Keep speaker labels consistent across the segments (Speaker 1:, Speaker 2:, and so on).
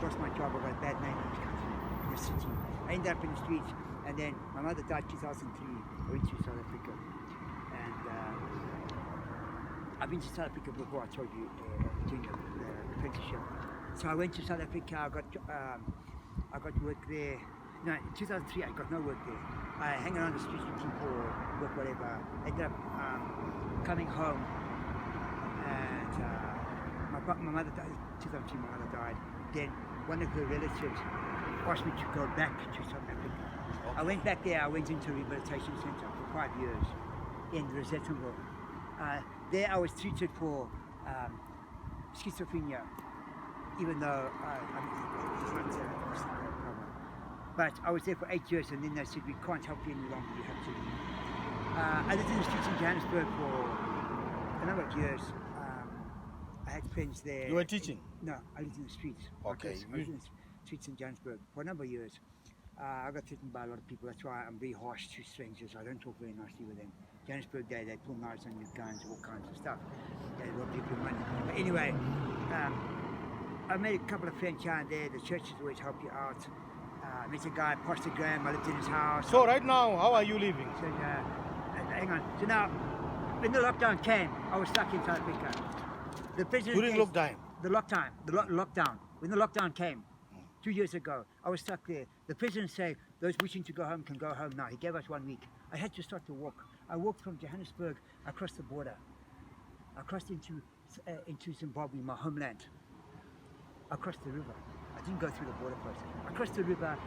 Speaker 1: lost my job. I got a bad name in this country, in the city. I ended up in the streets, and then my mother died 2003. I went to South Africa, and I've been to South Africa before. I told you doing the apprenticeship. So I went to South Africa. I got work there. No, in 2003 I got no work there. I hang around the streets with people, work whatever. I ended up coming home, and my mother died. 2003 my mother died. Then one of her relatives asked me to go back to South Africa. Okay. I went back there. I went into a rehabilitation center for 5 years in Rosettenville. There I was treated for schizophrenia, even though it's not a problem. But I was there for 8 years, and then they said, we can't help you any longer, you have to leave. I lived in the streets in Johannesburg for a number of years. I had friends there.
Speaker 2: You were teaching?
Speaker 1: No, I lived in the streets.
Speaker 2: Okay.
Speaker 1: I lived in the streets in Johannesburg for a number of years. I got threatened by a lot of people. That's why I'm very harsh to strangers. I don't talk very nicely with them. Johannesburg, they pull knives on your guns, all kinds of stuff. They rob you for money. But anyway, I made a couple of friends here and there. The churches always help you out. I met a guy, Pastor Graham. I lived in his house.
Speaker 2: So right now, how are you living?
Speaker 1: So, hang on. So now, when the lockdown came, I was stuck in South Africa. The president
Speaker 2: During lockdown?
Speaker 1: The lockdown. When the lockdown came, 2 years ago, I was stuck there. The president said, those wishing to go home can go home now. He gave us 1 week. I had to start to walk. I walked from Johannesburg across the border. I crossed into Zimbabwe, my homeland. Across the river. I didn't go through the border post. Across the river.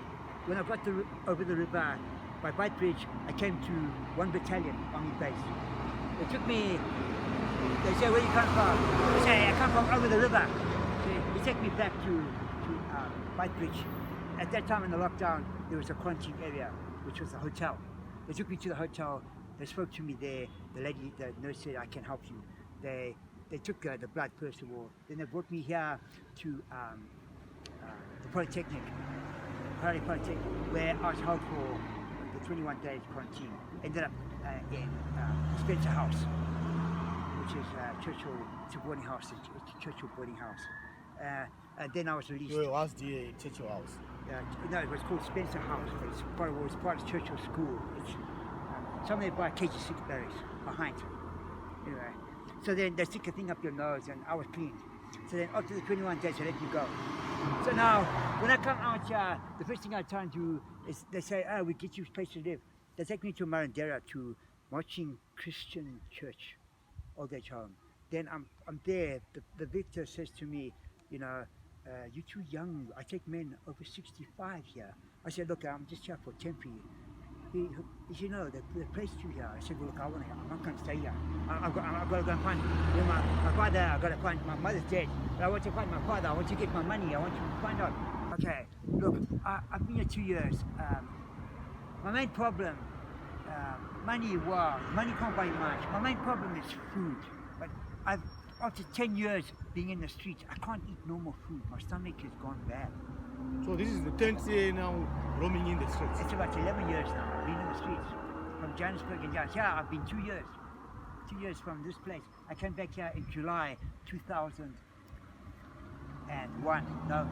Speaker 1: When I got over the river by Bite Bridge, I came to 1 battalion army base. They took me. They say, where you come from? I say, I come from over the river. They take me back to Bite Bridge. At that time in the lockdown, there was a quarantine area, which was a hotel. They took me to the hotel. They spoke to me there. The nurse said, I can help you. They took the blood first of all. Then they brought me here to the Polytechnic, Harare Polytechnic, where I was held for the 21 days quarantine. Ended up in Spencer House, which is Churchill. It's a boarding house. It's a Churchill boarding house. And then I was released.
Speaker 2: Where was the Churchill house?
Speaker 1: No, it was called Spencer House. It was part of Churchill School. It's somewhere by KG6 barracks behind. Anyway, so then they stick a thing up your nose, and I was cleaned. So then after the 21 days, they let you go. So now, when I come out here, the first thing I try and do is they say, oh, we get you a place to live. They take me to munhandare, to Marching Christian Church, old age home. Then I'm there. The victor says to me, you know, you're too young. I take men over 65 here. I said, look, I'm just here for temporary. He said, no, they placed you here. I said, well, look, I'm not going to stay here. I've got to go and find my father. I've got to find, my mother's dead. But I want to find my father. I want to get my money. I want to find out. Okay, look, I've been here 2 years. My main problem, money can't buy much. My main problem is food. But after 10 years being in the streets, I can't eat normal food. My stomach has gone bad.
Speaker 2: So this is the 10th year now roaming in the streets?
Speaker 1: It's about 11 years now, I've been in the streets. From Johannesburg and Johannesburg. Yeah, I've been 2 years. 2 years from this place. I came back here in July 2001. No,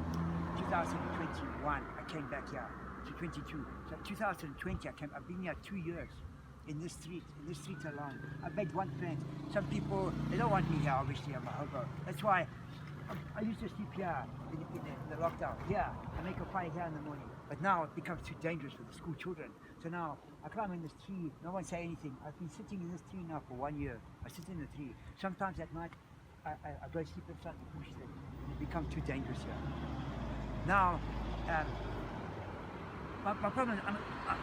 Speaker 1: 2021. I came back here to 22. So 2020, I've been here 2 years. In this street alone. I made one friend. Some people, they don't want me here, obviously, I'm a hobo. That's why I used to sleep here in the lockdown. Here, I make a fire here in the morning. But now it becomes too dangerous for the school children. So now I climb in this tree, no one say anything. I've been sitting in this tree now for 1 year. I sit in the tree. Sometimes at night, I go sleep inside the bush then. It becomes too dangerous here. Now, my problem,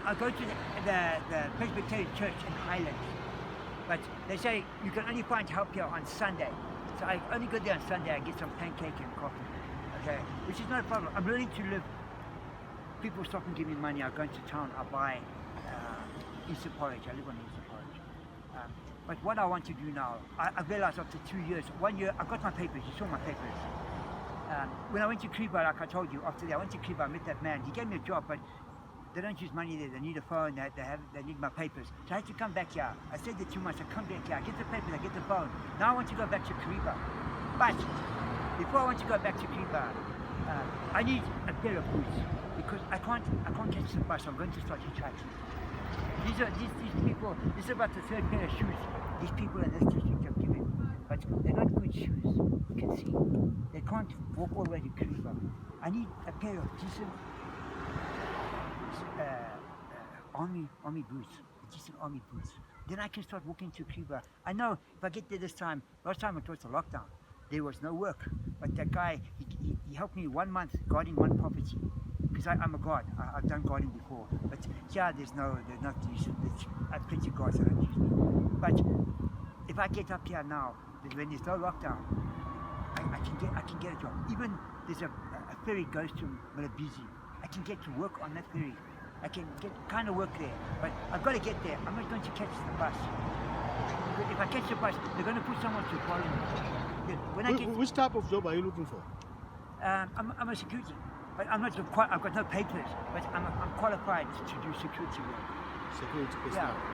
Speaker 1: I go to the Presbyterian Church in Highlands, but they say you can only find help here on Sunday. So I only go there on Sunday, I get some pancake and coffee, okay? Which is not a problem. I'm willing to live. People stop and give me money. I go into town, I buy Easter porridge. I live on Easter porridge. But what I want to do now, I realized after 2 years, 1 year, I got my papers. You saw my papers. When I went to Kriba, like I told you, after that, I went to Kriba, I met that man. He gave me a job, but they don't use money there. They need a phone. They need my papers. So I had to come back here. I said that too much. I come back here. I get the papers. I get the phone. Now I want to go back to Kriba. But before I want to go back to Kriba, I need a pair of boots because I can't catch the bus. I'm going to start hitchhiking. These people, this is about the third pair of shoes these people in this district have given, but they're not good shoes. You can see they can't walk all the way to Kruger. I need a pair of decent army boots, decent army boots. Then I can start walking to Kruger. I know if I get there this time. Last time it was the lockdown. There was no work, but that guy he helped me 1 month guarding one property. Because I'm a guard. I've done guarding before, but yeah, there's not use. I have plenty of guards that don't use me. But if I get up here now, when there's no lockdown, I can get a job. Even there's a ferry goes to Muvheti. I can get to work on that ferry. I can get kind of work there, but I've got to get there. I'm not going to catch the bus. If I catch the bus, they're going to put someone to follow me. When I get,
Speaker 2: which type of job are you looking for?
Speaker 1: I'm a security. But I'm not I've got no papers, but I'm qualified to do security work.
Speaker 2: Security personnel.